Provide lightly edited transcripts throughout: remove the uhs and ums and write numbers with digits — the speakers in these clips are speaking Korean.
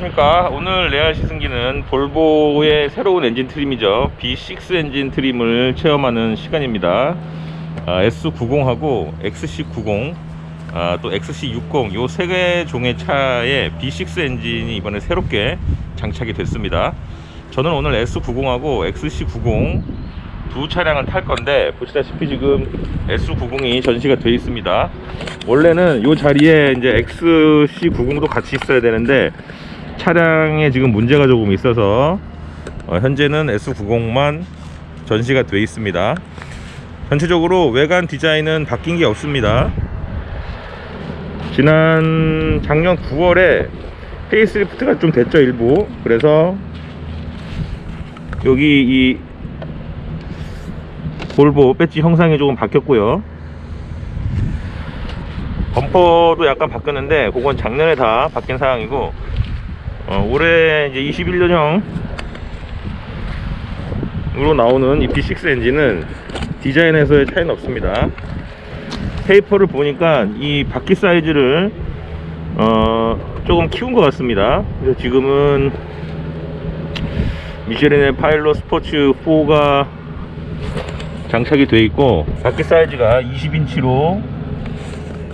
안녕하십니까. 오늘 레알 시승기는 볼보의 새로운 엔진 트림이죠. B6 엔진 트림을 체험하는 시간입니다. S90하고 XC90, 또 XC60 요 세 개 종의 차에 B6 엔진이 이번에 새롭게 장착이 됐습니다. 저는 오늘 S90하고 XC90 두 차량을 탈 건데, 보시다시피 지금 S90이 전시가 되어 있습니다. 원래는 이 자리에 이제 XC90도 같이 있어야 되는데 차량에 지금 문제가 조금 있어서 현재는 S90만 전시가 되어 있습니다. 전체적으로 외관 디자인은 바뀐 게 없습니다. 작년 9월에 페이스리프트가 좀 됐죠, 일부. 그래서 여기 이 볼보 배지 형상이 조금 바뀌었고요. 범퍼도 약간 바뀌었는데 그건 작년에 다 바뀐 상황이고, 올해 이제 21년형으로 나오는 이 B6 엔진은 디자인에서의 차이는 없습니다. 페이퍼를 보니까 이 바퀴 사이즈를 조금 키운 것 같습니다. 그래서 지금은 미쉐린의 파일럿 스포츠 4가 장착이 되어 있고, 바퀴 사이즈가 20인치로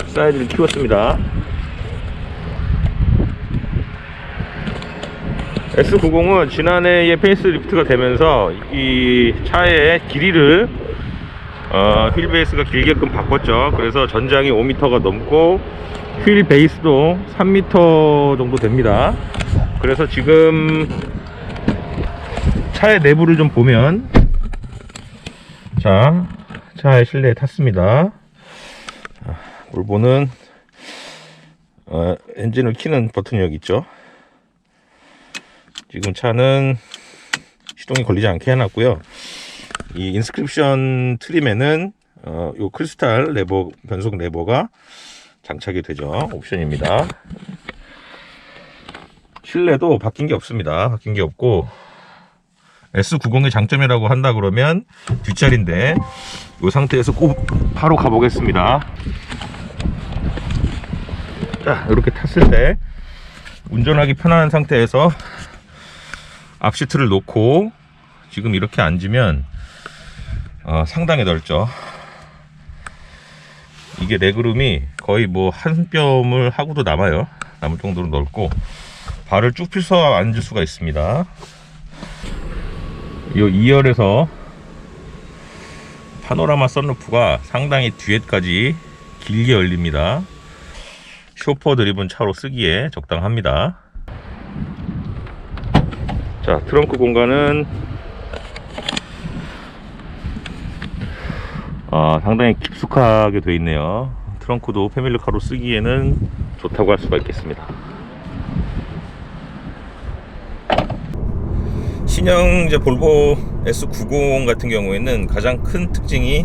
사이즈를 키웠습니다. S90은 지난해에 페이스리프트가 되면서 이 차의 길이를 휠 베이스가 길게끔 바꿨죠. 그래서 전장이 5m가 넘고 휠 베이스도 3m 정도 됩니다. 그래서 지금 차의 내부를 좀 보면, 자, 차의 실내에 탔습니다. 볼보는 엔진을 키는 버튼이 여기 있죠. 지금 차는 시동이 걸리지 않게 해놨고요. 이 인스크립션 트림에는 요 크리스탈 레버, 변속 레버가 장착이 되죠. 옵션입니다. 실내도 바뀐 게 없습니다. 바뀐 게 없고, S90의 장점이라고 한다 그러면 뒷자리인데, 이 상태에서 꼭 바로 가보겠습니다. 자, 이렇게 탔을 때 운전하기 편한 상태에서 앞시트를 놓고 지금 이렇게 앉으면 상당히 넓죠. 이게 레그룸이 거의 뭐 한 뼘을 하고도 남을 정도로 넓고, 발을 쭉 펴서 앉을 수가 있습니다. 이 2열에서 파노라마 선루프가 상당히 뒤에까지 길게 열립니다. 쇼퍼 드리븐 차로 쓰기에 적당합니다. 자, 트렁크 공간은 상당히 깊숙하게 되어 있네요. 트렁크도 패밀리카로 쓰기에는 좋다고 할 수가 있겠습니다. 신형 이제 볼보 S90 같은 경우에는 가장 큰 특징이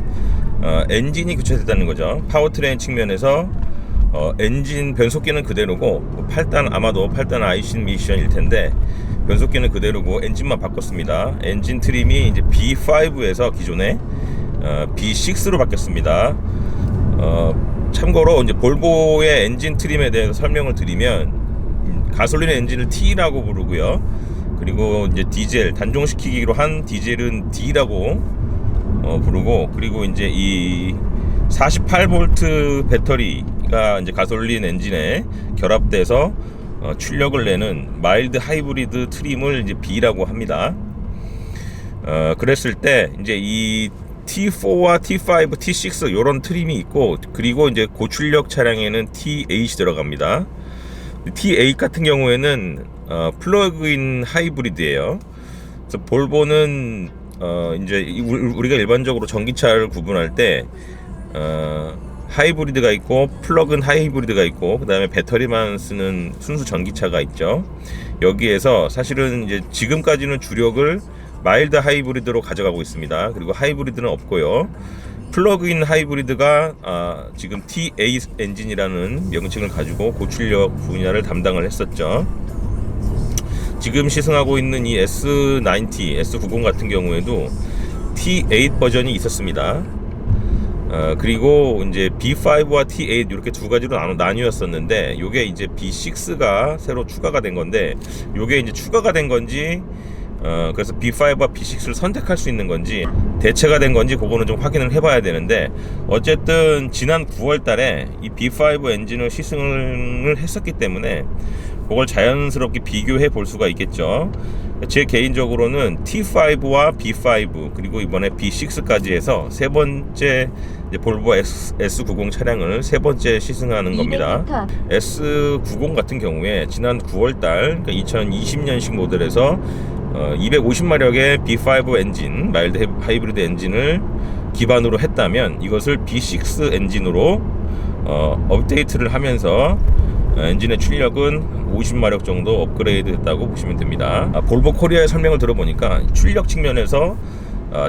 엔진이 교체됐다는 거죠. 파워트레인 측면에서 엔진 변속기는 그대로고, 아마도 8단 아이신 미션일 텐데 변속기는 그대로고 엔진만 바꿨습니다. 엔진 트림이 이제 B5에서 기존에 B6로 바뀌었습니다. 참고로 이제 볼보의 엔진 트림에 대해서 설명을 드리면, 가솔린 엔진을 T라고 부르고요. 그리고 이제 디젤, 단종시키기로 한 디젤은 D라고 부르고, 그리고 이제 이 48V 배터리가 이제 가솔린 엔진에 결합돼서 출력을 내는 마일드 하이브리드 트림을 이제 B라고 합니다. 그랬을 때 이제 이 T4와 T5, T6 요런 트림이 있고, 그리고 이제 고출력 차량에는 T8이 들어갑니다. T8 같은 경우에는 플러그인 하이브리드예요. 그래서 볼보는 이제 우리가 일반적으로 전기차를 구분할 때 하이브리드가 있고 플러그인 하이브리드가 있고, 그 다음에 배터리만 쓰는 순수 전기차가 있죠. 여기에서 사실은 이제 지금까지는 주력을 마일드 하이브리드로 가져가고 있습니다. 그리고 하이브리드는 없고요. 플러그인 하이브리드가 지금 T8 엔진이라는 명칭을 가지고 고출력 분야를 담당을 했었죠. 지금 시승하고 있는 이 S90 같은 경우에도 T8 버전이 있었습니다. 그리고 이제 B5와 T8 이렇게 두 가지로 나뉘었었는데, 요게 이제 B6가 새로 추가가 된 건데, 요게 이제 추가가 된 건지, 그래서 B5와 B6를 선택할 수 있는 건지, 대체가 된 건지, 그거는 좀 확인을 해봐야 되는데, 어쨌든 지난 9월 달에 이 B5 엔진을 시승을 했었기 때문에 그걸 자연스럽게 비교해 볼 수가 있겠죠. 제 개인적으로는 T5와 B5 그리고 이번에 B6까지 해서 세 번째 볼보 S90 차량을 세 번째 시승하는 겁니다. S90 같은 경우에 지난 9월달, 그러니까 2020년식 모델에서 250마력의 B5 엔진, 마일드 하이브리드 엔진을 기반으로 했다면, 이것을 B6 엔진으로 업데이트를 하면서 엔진의 출력은 50마력 정도 업그레이드 했다고 보시면 됩니다. 볼보 코리아의 설명을 들어보니까 출력 측면에서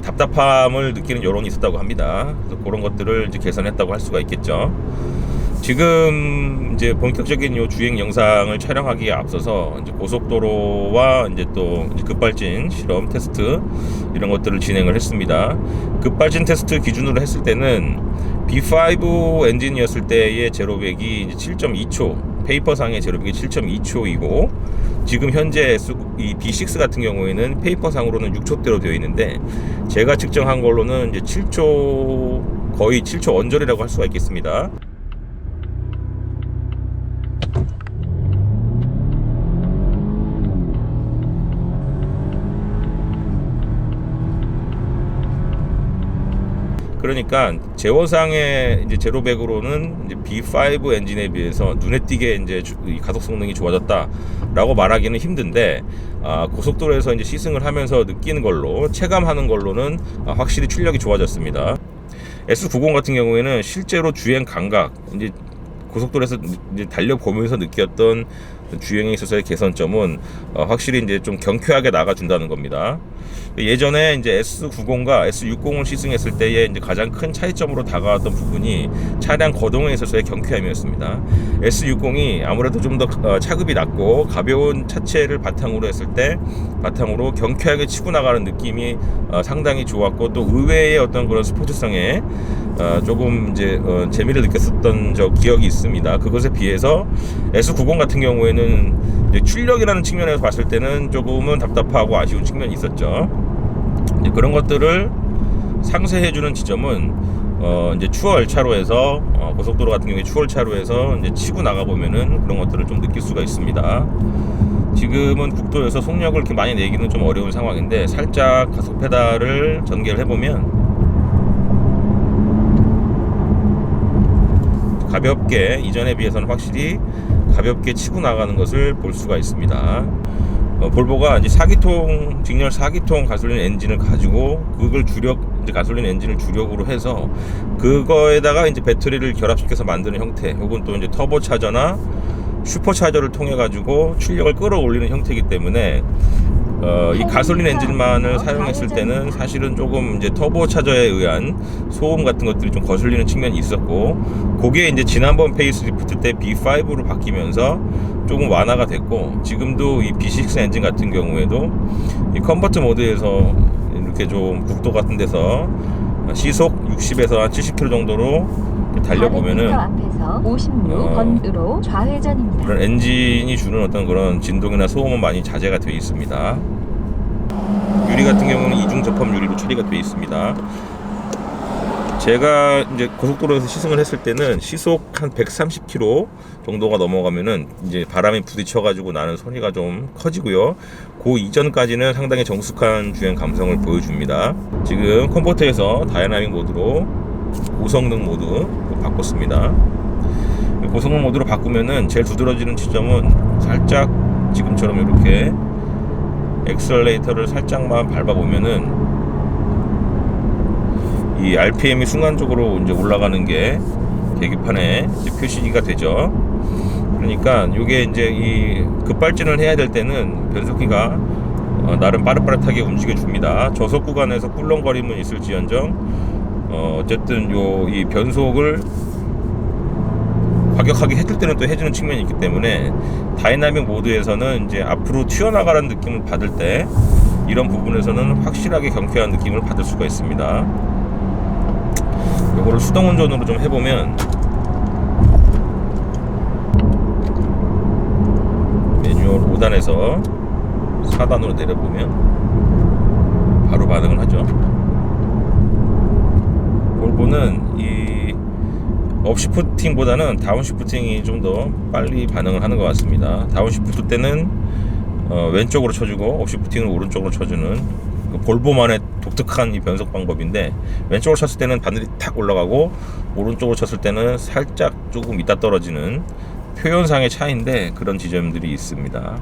답답함을 느끼는 여론이 있었다고 합니다. 그래서 그런 것들을 이제 개선했다고 할 수가 있겠죠. 지금 이제 본격적인 요 주행 영상을 촬영하기에 앞서서 이제 고속도로와 이제 또 이제 급발진 실험 테스트 이런 것들을 진행을 했습니다. 급발진 테스트 기준으로 했을 때는 B5 엔진이었을 때의 제로백이 7.2초, 페이퍼상의 제로백이 7.2초이고, 지금 현재 이 B6 같은 경우에는 페이퍼상으로는 6초대로 되어 있는데, 제가 측정한 걸로는 이제 7초, 거의 7초 언저리라고 할 수가 있겠습니다. 그러니까 제원상의 이제 제로백으로는 이제 B5 엔진에 비해서 눈에 띄게 이제 가속 성능이 좋아졌다라고 말하기는 힘든데, 고속도로에서 이제 시승을 하면서 느끼는 걸로, 체감하는 걸로는 확실히 출력이 좋아졌습니다. S90 같은 경우에는 실제로 주행 감각, 이제 고속도로에서 이제 달려보면서 느꼈던 주행에 있어서의 개선점은 확실히 이제 좀 경쾌하게 나가준다는 겁니다. 예전에 이제 S90과 S60을 시승했을 때의 이제 가장 큰 차이점으로 다가왔던 부분이 차량 거동에 있어서의 경쾌함이었습니다. S60이 아무래도 좀 더 차급이 낮고 가벼운 차체를 바탕으로 했을 때 바탕으로 경쾌하게 치고 나가는 느낌이 상당히 좋았고, 또 의외의 어떤 그런 스포츠성에 조금 이제 재미를 느꼈었던 기억이 있습니다. 그것에 비해서 S90 같은 경우에는 이제 출력이라는 측면에서 봤을 때는 조금은 답답하고 아쉬운 측면이 있었죠. 이제 그런 것들을 상쇄해주는 지점은 이제 추월 차로에서 고속도로 같은 경우에 추월 차로에서 이제 치고 나가 보면은 그런 것들을 좀 느낄 수가 있습니다. 지금은 국도에서 속력을 이렇게 많이 내기는 좀 어려운 상황인데, 살짝 가속 페달을 전개를 해보면 가볍게, 이전에 비해서는 확실히 가볍게 치고 나가는 것을 볼 수가 있습니다. 볼보가 이제 4기통, 직렬 4기통 가솔린 엔진을 가지고 그걸 이제 가솔린 엔진을 주력으로 해서 그거에다가 이제 배터리를 결합시켜서 만드는 형태, 혹은 또 이제 터보 차저나 슈퍼 차저를 통해 가지고 출력을 끌어올리는 형태이기 때문에 이 가솔린 엔진만을 사용했을 때는 사실은 조금 이제 터보 차저에 의한 소음 같은 것들이 좀 거슬리는 측면이 있었고, 그게 이제 지난번 페이스리프트 때 B5로 바뀌면서 조금 완화가 됐고, 지금도 이 B6 엔진 같은 경우에도 이 컨버트 모드에서 이렇게 좀 국도 같은 데서 시속 60에서 한 70km 정도로 달려보면은 56번으로 좌회전입니다. 그런 엔진이 주는 어떤 그런 진동이나 소음은 많이 자제가 되어 있습니다. 유리 같은 경우는 이중 접합 유리로 처리가 되어 있습니다. 제가 이제 고속도로에서 시승을 했을 때는 시속 한 130km 정도가 넘어가면은 이제 바람이 부딪혀가지고 나는 소리가 좀 커지고요. 그 이전까지는 상당히 정숙한 주행 감성을 보여줍니다. 지금 컴포트에서 다이나믹 모드로 고성능 모드 바꿨습니다. 고성능 모드로 바꾸면은 제일 두드러지는 지점은 살짝 지금처럼 이렇게 엑셀레이터를 살짝만 밟아보면은 이 RPM이 순간적으로 이제 올라가는 게 계기판에 이제 표시가 되죠. 그러니까 이게 이제 이 급발진을 해야 될 때는 변속기가 나름 빠릇빠릇하게 움직여 줍니다. 저속 구간에서 꿀렁거림은 있을지언정 어쨌든 이 변속을 과격하게 해줄 때는 또 해주는 측면이 있기 때문에, 다이나믹 모드에서는 이제 앞으로 튀어나가는 느낌을 받을 때 이런 부분에서는 확실하게 경쾌한 느낌을 받을 수가 있습니다. 요거를 수동 운전으로 좀 해보면 매뉴얼 5단에서 4단으로 내려보면 바로 반응을 하죠. 볼보는 이 업시프팅보다는 다운시프팅이 좀 더 빨리 반응을 하는 것 같습니다. 다운시프트 때는 왼쪽으로 쳐주고 업시프팅을 오른쪽으로 쳐주는 그 볼보만의 독특한 이 변속 방법인데, 왼쪽으로 쳤을 때는 바늘이 탁 올라가고 오른쪽으로 쳤을 때는 살짝 조금 있다 떨어지는 표현상의 차이인데, 그런 지점들이 있습니다.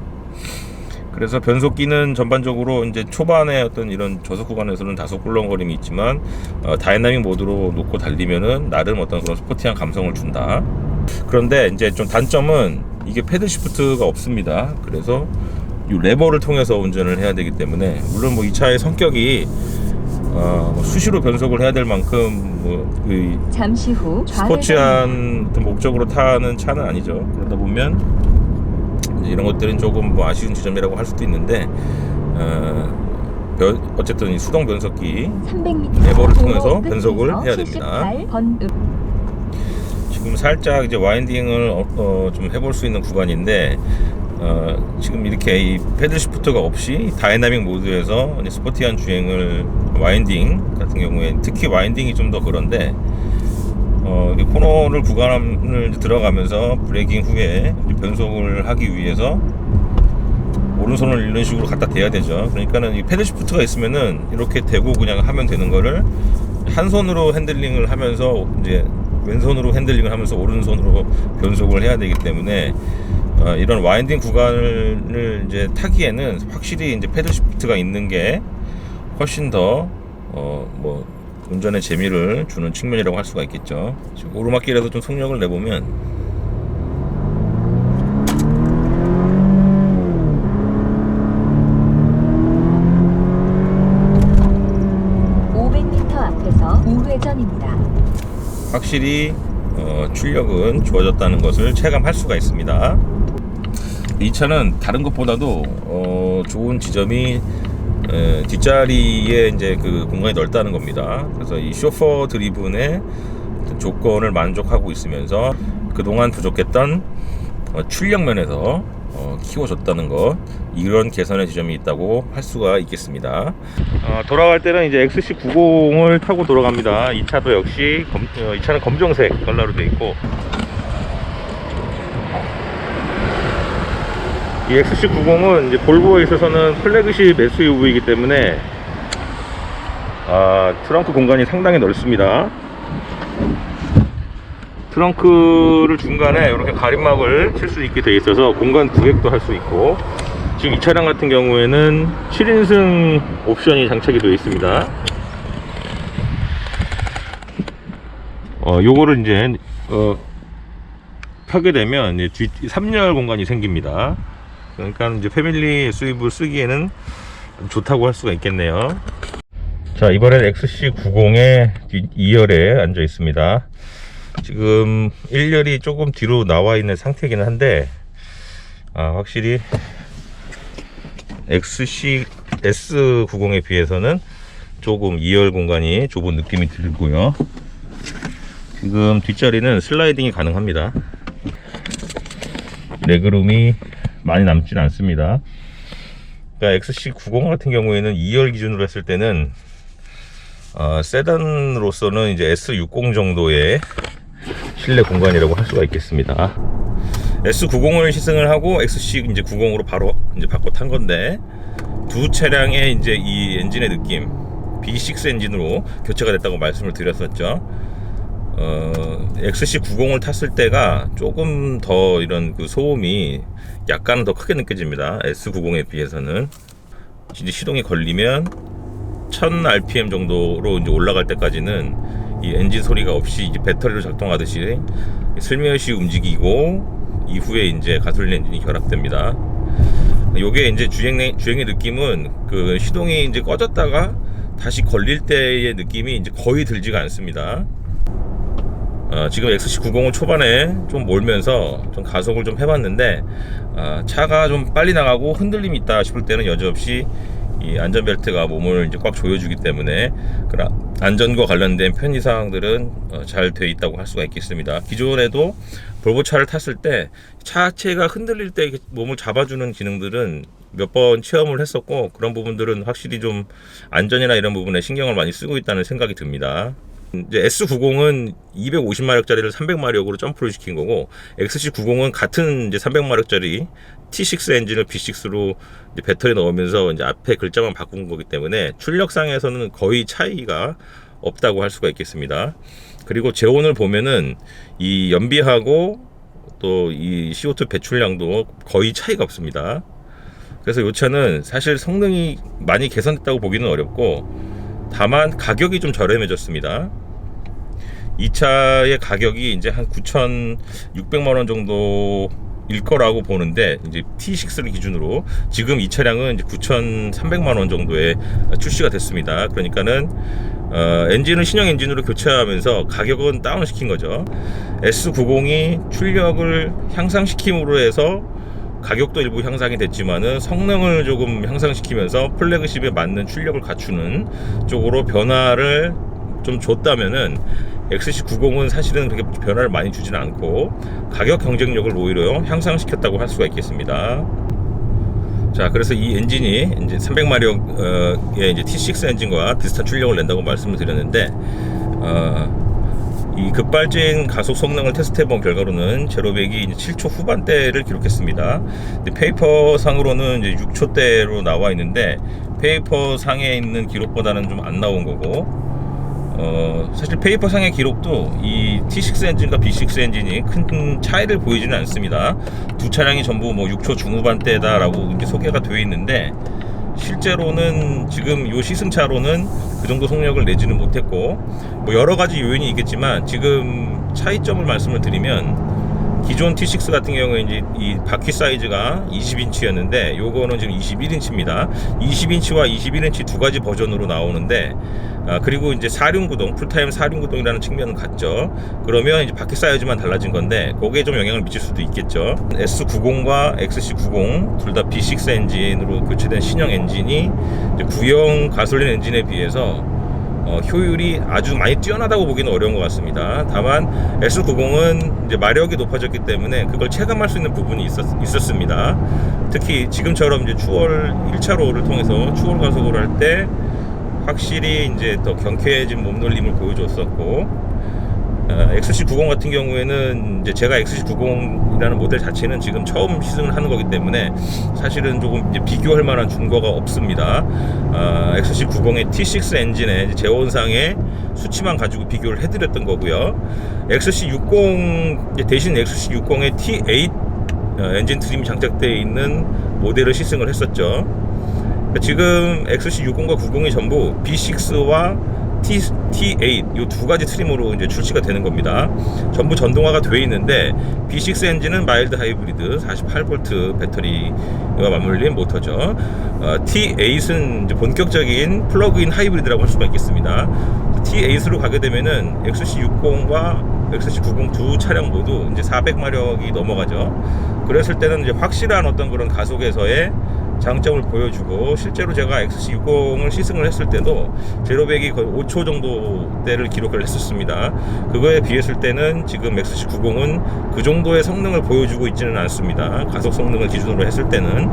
그래서 변속기는 전반적으로 이제 초반에 어떤 이런 저속 구간에서는 다소 꿀렁거림이 있지만 다이나믹 모드로 놓고 달리면은 나름 어떤 그런 스포티한 감성을 준다. 그런데 이제 좀 단점은 이게 패들 시프트가 없습니다. 그래서 이 레버를 통해서 운전을 해야 되기 때문에, 물론 뭐 이 차의 성격이 수시로 변속을 해야 될 만큼 잠시 후 스포츠한 어떤 목적으로 타는 차는 아니죠. 그러다 보면 이런 것들은 조금 뭐 아쉬운 지점이라고 할 수도 있는데, 어쨌든 이 수동 변속기 300m 레버를 통해서 변속을 해야 됩니다. 지금 살짝 이제 와인딩을 좀 해볼 수 있는 구간인데, 지금 이렇게 이 패들 시프트가 없이 다이나믹 모드에서 스포티한 주행을, 와인딩 같은 경우에 특히 와인딩이 좀 더 그런데, 코너를 구간을 들어가면서 브레이킹 후에 변속을 하기 위해서 오른손을 이런 식으로 갖다 대야 되죠. 그러니까는 이 패들 시프트가 있으면은 이렇게 대고 그냥 하면 되는 거를 한 손으로 핸들링을 하면서 이제 왼손으로 핸들링을 하면서 오른손으로 변속을 해야 되기 때문에, 이런 와인딩 구간을 이제 타기에는 확실히 이제 패들 시프트가 있는 게 훨씬 더 뭐 운전의 재미를 주는 측면이라고 할 수가 있겠죠. 지금 오르막길에서 좀 속력을 내보면 앞에서 우회전입니다. 확실히 출력은 좋아졌다는 것을 체감할 수가 있습니다. 이 차는 다른 것보다도 좋은 지점이 뒷자리에 이제 그 공간이 넓다는 겁니다. 그래서 이 쇼퍼 드리븐의 조건을 만족하고 있으면서 그동안 부족했던 출력 면에서 키워줬다는 것, 이런 개선의 지점이 있다고 할 수가 있겠습니다. 돌아갈 때는 이제 XC90을 타고 돌아갑니다. 이 차도 역시 이 차는 검정색 컬러로 되어 있고, 이 XC90은 이제 볼보에 있어서는 플래그십 SUV이기 때문에 트렁크 공간이 상당히 넓습니다. 트렁크를 중간에 이렇게 가림막을 칠 수 있게 되어 있어서 공간 구획도 할 수 있고, 지금 이 차량 같은 경우에는 7인승 옵션이 장착이 되어 있습니다. 요거를 이제 타게 되면 이제 뒤 3열 공간이 생깁니다. 그러니까 이제 패밀리 SUV를 쓰기에는 좋다고 할 수가 있겠네요. 자, 이번엔 XC90의 2열에 앉아 있습니다. 지금 1열이 조금 뒤로 나와 있는 상태이긴 한데, 확실히 XC-S90에 비해서는 조금 2열 공간이 좁은 느낌이 들고요. 지금 뒷자리는 슬라이딩이 가능합니다. 레그룸이 많이 남지는 않습니다. 그러니까 XC90 같은 경우에는 2열 기준으로 했을 때는 세단으로서는 이제 S60 정도의 실내 공간이라고 할 수가 있겠습니다. S90을 시승을 하고 XC90으로 바로 이제 바꿔 탄 건데, 두 차량의 이제 이 엔진의 느낌, B6 엔진으로 교체가 됐다고 말씀을 드렸었죠. XC90을 탔을 때가 조금 더 이런 그 소음이 약간 더 크게 느껴집니다. S90에 비해서는. 이제 시동이 걸리면 1000rpm 정도로 이제 올라갈 때까지는 이 엔진 소리가 없이 이제 배터리로 작동하듯이 슬며시 움직이고, 이후에 이제 가솔린 엔진이 결합됩니다. 요게 이제 주행의 느낌은 그 시동이 이제 꺼졌다가 다시 걸릴 때의 느낌이 이제 거의 들지가 않습니다. 지금 XC90을 초반에 좀 몰면서 좀 가속을 좀 해봤는데, 차가 좀 빨리 나가고 흔들림이 있다 싶을 때는 여지없이 이 안전벨트가 몸을 이제 꽉 조여주기 때문에 그런 안전과 관련된 편의 사항들은 잘 돼 있다고 할 수가 있겠습니다. 기존에도 볼보 차를 탔을 때 차체가 흔들릴 때 몸을 잡아주는 기능들은 몇 번 체험을 했었고, 그런 부분들은 확실히 좀 안전이나 이런 부분에 신경을 많이 쓰고 있다는 생각이 듭니다. 이제 S90은 250마력짜리를 300마력으로 점프를 시킨 거고, XC90은 같은 이제 300마력짜리 T6 엔진을 B6로 이제 배터리 넣으면서 이제 앞에 글자만 바꾼 거기 때문에 출력상에서는 거의 차이가 없다고 할 수가 있겠습니다. 그리고 제온을 보면은 이 연비하고 또 이 CO2 배출량도 거의 차이가 없습니다. 그래서 이 차는 사실 성능이 많이 개선됐다고 보기는 어렵고, 다만 가격이 좀 저렴해졌습니다. 이 차의 가격이 이제 한 9,600만원 정도일 거라고 보는데, 이제 T6를 기준으로 지금 이 차량은 이제 9,300만원 정도에 출시가 됐습니다. 그러니까는 엔진을 신형 엔진으로 교체하면서 가격은 다운을 시킨 거죠. S90이 출력을 향상시킴으로 해서 가격도 일부 향상이 됐지만은 성능을 조금 향상시키면서 플래그십에 맞는 출력을 갖추는 쪽으로 변화를 좀 줬다면은 XC90은 사실은 그렇게 변화를 많이 주지는 않고 가격 경쟁력을 오히려 향상시켰다고 할 수가 있겠습니다. 자, 그래서 이 엔진이 이제 300마력의 이제 T6 엔진과 비슷한 출력을 낸다고 말씀을 드렸는데, 이 급발진 가속 성능을 테스트해본 결과로는 제로백이 7초 후반대를 기록했습니다. 근데 페이퍼 상으로는 이제 6초대로 나와 있는데, 페이퍼 상에 있는 기록보다는 좀 안 나온 거고, 사실 페이퍼 상의 기록도 이 T6 엔진과 B6 엔진이 큰 차이를 보이지는 않습니다. 두 차량이 전부 뭐 6초 중후반대다라고 이제 소개가 되어 있는데, 실제로는 지금 이 시승차로는 그 정도 속력을 내지는 못했고, 뭐 여러 가지 요인이 있겠지만 지금 차이점을 말씀을 드리면, 기존 T6 같은 경우에 이제 이 바퀴 사이즈가 20인치였는데 요거는 지금 21인치입니다. 20인치와 21인치 두 가지 버전으로 나오는데, 그리고 이제 사륜구동, 풀타임 사륜구동이라는 측면은 같죠. 그러면 이제 바퀴 사이즈만 달라진 건데 거기에 좀 영향을 미칠 수도 있겠죠. S90과 XC90 둘 다 B6 엔진으로 교체된 신형 엔진이 이제 구형 가솔린 엔진에 비해서 효율이 아주 많이 뛰어나다고 보기는 어려운 것 같습니다. 다만 S90은 이제 마력이 높아졌기 때문에 그걸 체감할 수 있는 부분이 있었습니다. 특히 지금처럼 이제 추월 1차로를 통해서 추월 가속을 할 때 확실히 이제 더 경쾌해진 몸놀림을 보여줬었고, XC90 같은 경우에는 이제 제가 XC90이라는 모델 자체는 지금 처음 시승을 하는 거기 때문에 사실은 조금 이제 비교할 만한 증거가 없습니다. XC90의 T6 엔진의 제원상의 수치만 가지고 비교를 해드렸던 거고요. XC60 대신 XC60의 T8 엔진 트림이 장착되어 있는 모델을 시승을 했었죠. 지금 XC60과 90이 전부 B6와 T8 이 두 가지 트림으로 이제 출시가 되는 겁니다. 전부 전동화가 되어 있는데, B6 엔진은 마일드 하이브리드 48V 배터리와 맞물린 모터죠. T8은 이제 본격적인 플러그인 하이브리드라고 할 수가 있겠습니다. T8으로 가게 되면은 XC60과 XC90 두 차량 모두 이제 400마력이 넘어가죠. 그랬을 때는 이제 확실한 어떤 그런 가속에서의 장점을 보여주고, 실제로 제가 XC60을 시승을 했을 때도 제로백이 거의 5초 정도대를 기록을 했었습니다. 그거에 비했을 때는 지금 XC90은 그 정도의 성능을 보여주고 있지는 않습니다. 가속 성능을 기준으로 했을 때는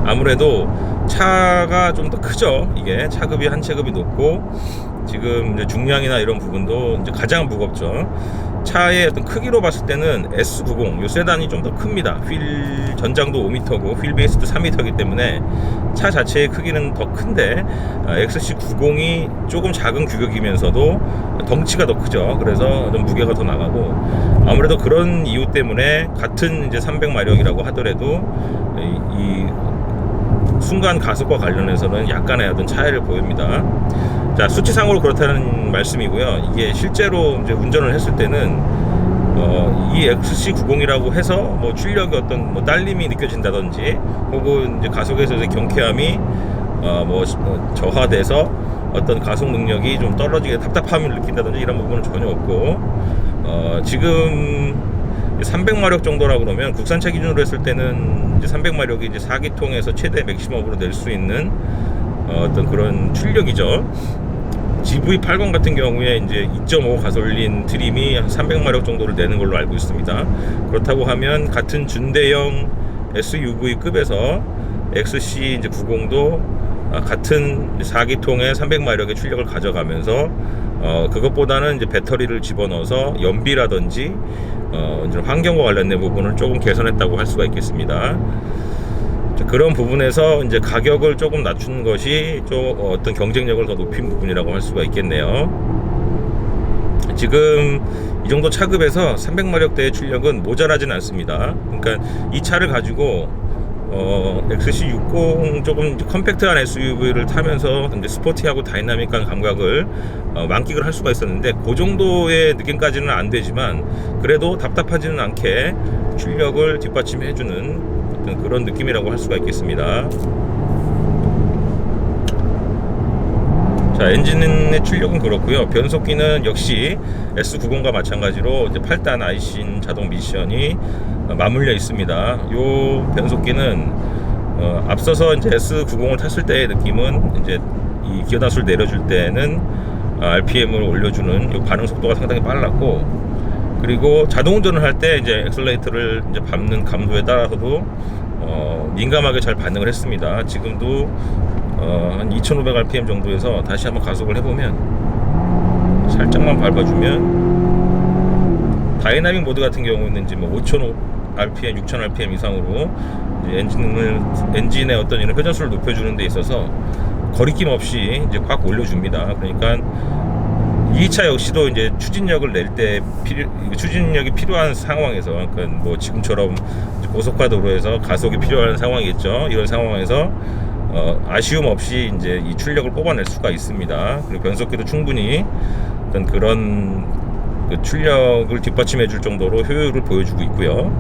아무래도 차가 좀 더 크죠. 이게 차급이 한 체급이 높고, 지금 이제 중량이나 이런 부분도 이제 가장 무겁죠. 차의 어떤 크기로 봤을 때는 S90 요 세단이 좀 더 큽니다. 휠 전장도 5m고 휠 베이스도 3m이기 때문에 차 자체의 크기는 더 큰데, XC90이 조금 작은 규격이면서도 덩치가 더 크죠. 그래서 좀 무게가 더 나가고, 아무래도 그런 이유 때문에 같은 이제 300마력이라고 하더라도 이 순간 가속과 관련해서는 약간의 어떤 차이를 보입니다. 자, 수치상으로 그렇다는 말씀이고요. 이게 실제로 이제 운전을 했을 때는 이 XC90이라고 해서 뭐 출력이 어떤 뭐 딸림이 느껴진다든지, 혹은 이제 가속에서의 경쾌함이 저하돼서 어떤 가속 능력이 좀 떨어지게 답답함을 느낀다든지 이런 부분은 전혀 없고, 지금 300마력 정도라 그러면 국산차 기준으로 했을 때는 이제 300마력이 이제 4기통에서 최대 맥시멈으로 낼 수 있는 어떤 그런 출력이죠. GV80 같은 경우에 이제 2.5 가솔린 트림이 한 300마력 정도를 내는 걸로 알고 있습니다. 그렇다고 하면 같은 준대형 SUV급에서 XC 이제 90도 같은 4기통의 300마력의 출력을 가져가면서 그것보다는 이제 배터리를 집어넣어서 연비라든지 이제 환경과 관련된 부분을 조금 개선했다고 할 수가 있겠습니다. 그런 부분에서 이제 가격을 조금 낮춘 것이 좀 어떤 경쟁력을 더 높인 부분이라고 할 수가 있겠네요. 지금 이 정도 차급에서 300마력대의 출력은 모자라진 않습니다. 그러니까 이 차를 가지고 XC60 조금 컴팩트한 SUV를 타면서 이제 스포티하고 다이나믹한 감각을 만끽을 할 수가 있었는데 그 정도의 느낌까지는 안 되지만 그래도 답답하지는 않게 출력을 뒷받침해주는 그런 느낌이라고 할 수가 있겠습니다. 자, 엔진의 출력은 그렇고요. 변속기는 역시 S90과 마찬가지로 이제 8단 아이신 자동 미션이 맞물려 있습니다. 요 변속기는 앞서서 이제 S90을 탔을 때의 느낌은 이제 이 기어 단수를 내려줄 때는 RPM을 올려주는 요 반응 속도가 상당히 빨랐고, 그리고 자동 운전을 할 때 이제 엑셀레이터를 이제 밟는 감도에 따라서도 민감하게 잘 반응을 했습니다. 지금도 한 2500rpm 정도에서 다시 한번 가속을 해보면 살짝만 밟아주면 다이나믹 모드 같은 경우는 이제 뭐 5000rpm, 6000rpm 이상으로 이제 엔진의 어떤 이런 회전수를 높여주는 데 있어서 거리낌 없이 이제 확 올려줍니다. 그러니까 이 차 역시도 이제 추진력을 낼 때 추진력이 필요한 상황에서, 그러니까 뭐 지금처럼 고속화 도로에서 가속이 필요한 상황이겠죠. 이런 상황에서 아쉬움 없이 이제 이 출력을 뽑아낼 수가 있습니다. 그리고 변속기도 충분히 어떤 그런 그 출력을 뒷받침해 줄 정도로 효율을 보여주고 있고요.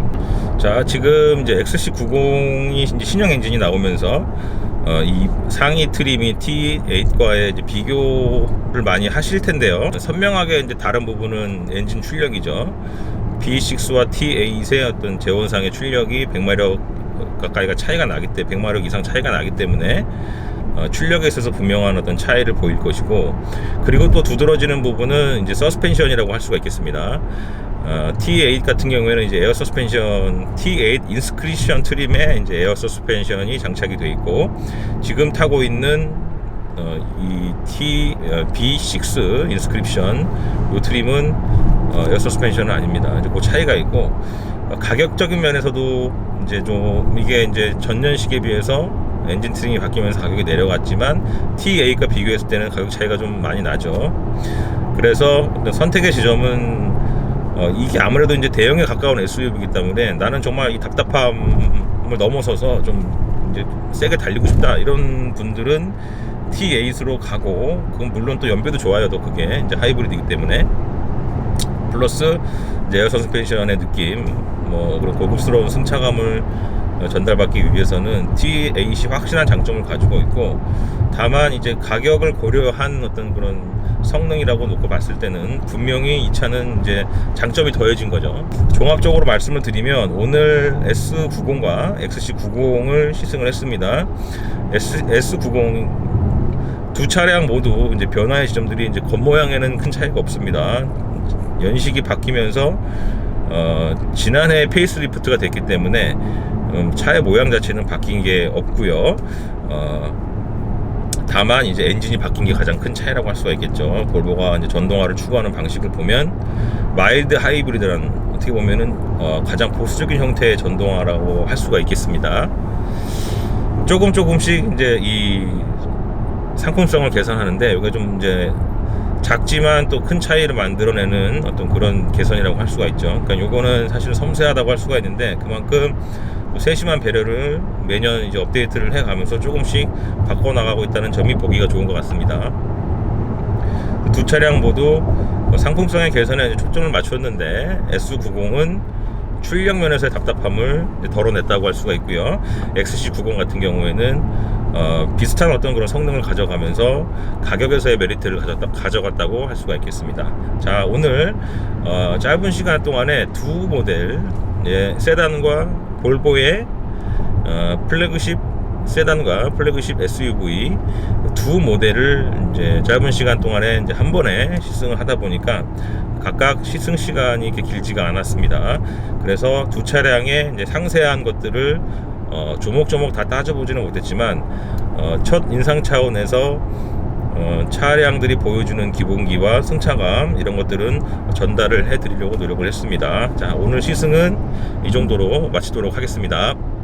자, 지금 이제 XC90이 이제 신형 엔진이 나오면서 이 상위 트림이 T8과의 이제 비교를 많이 하실 텐데요. 선명하게 이제 다른 부분은 엔진 출력이죠. B6와 T8의 어떤 제원상의 출력이 100마력 가까이가 차이가 나기 때문에 100마력 이상 차이가 나기 때문에 출력에 있어서 분명한 어떤 차이를 보일 것이고, 그리고 또 두드러지는 부분은 이제 서스펜션이라고 할 수가 있겠습니다. T8 같은 경우에는 이제 에어 서스펜션 T8 인스크리션 트림에 이제 에어 서스펜션이 장착이 되어 있고, 지금 타고 있는 이 B6 인스크립션 이 트림은 에어 서스펜션은 아닙니다. 이제 그 차이가 있고, 가격적인 면에서도 이제 좀 이게 이제 전년식에 비해서 엔진 트림이 바뀌면서 가격이 내려갔지만 T8과 비교했을 때는 가격 차이가 좀 많이 나죠. 그래서 선택의 지점은 이게 아무래도 이제 대형에 가까운 SUV이기 때문에 나는 정말 이 답답함을 넘어서서 좀 이제 세게 달리고 싶다 이런 분들은 T8으로 가고, 그건 물론 또 연비도 좋아요. 또 그게 이제 하이브리드이기 때문에 플러스 이제 에어 서스펜션의 느낌, 뭐 그런 고급스러운 승차감을 전달받기 위해서는 T8이 확실한 장점을 가지고 있고, 다만 이제 가격을 고려한 어떤 그런 성능이라고 놓고 봤을 때는 분명히 이 차는 이제 장점이 더해진 거죠. 종합적으로 말씀을 드리면 오늘 S90과 XC90을 시승을 했습니다. S90 두 차량 모두 이제 변화의 지점들이 이제 겉모양에는 큰 차이가 없습니다. 연식이 바뀌면서 지난해 페이스리프트가 됐기 때문에 차의 모양 자체는 바뀐 게 없고요. 다만 이제 엔진이 바뀐 게 가장 큰 차이라고 할 수가 있겠죠. 볼보가 이제 전동화를 추구하는 방식을 보면 마일드 하이브리드라는, 어떻게 보면은 가장 보수적인 형태의 전동화라고 할 수가 있겠습니다. 조금씩 이제 이 상품성을 개선하는데, 이게 좀 이제 작지만 또 큰 차이를 만들어내는 어떤 그런 개선이라고 할 수가 있죠. 그러니까 요거는 사실 섬세하다고 할 수가 있는데, 그만큼 세심한 배려를 매년 이제 업데이트를 해가면서 조금씩 바꿔나가고 있다는 점이 보기가 좋은 것 같습니다. 두 차량 모두 상품성의 개선에 초점을 맞췄는데, S90은 출력 면에서의 답답함을 덜어냈다고 할 수가 있고요. XC90 같은 경우에는 비슷한 어떤 그런 성능을 가져가면서 가격에서의 메리트를 가져갔다고 할 수가 있겠습니다. 자, 오늘 짧은 시간 동안에 두 모델, 세단과 볼보의 플래그십 세단과 플래그십 SUV 두 모델을 이제 짧은 시간 동안에 이제 한 번에 시승을 하다 보니까 각각 시승 시간이 이렇게 길지가 않았습니다. 그래서 두 차량의 이제 상세한 것들을 조목조목 다 따져보지는 못했지만 첫 인상 차원에서 차량들이 보여주는 기본기와 승차감 이런 것들은 전달을 해드리려고 노력을 했습니다. 자, 오늘 시승은 이 정도로 마치도록 하겠습니다.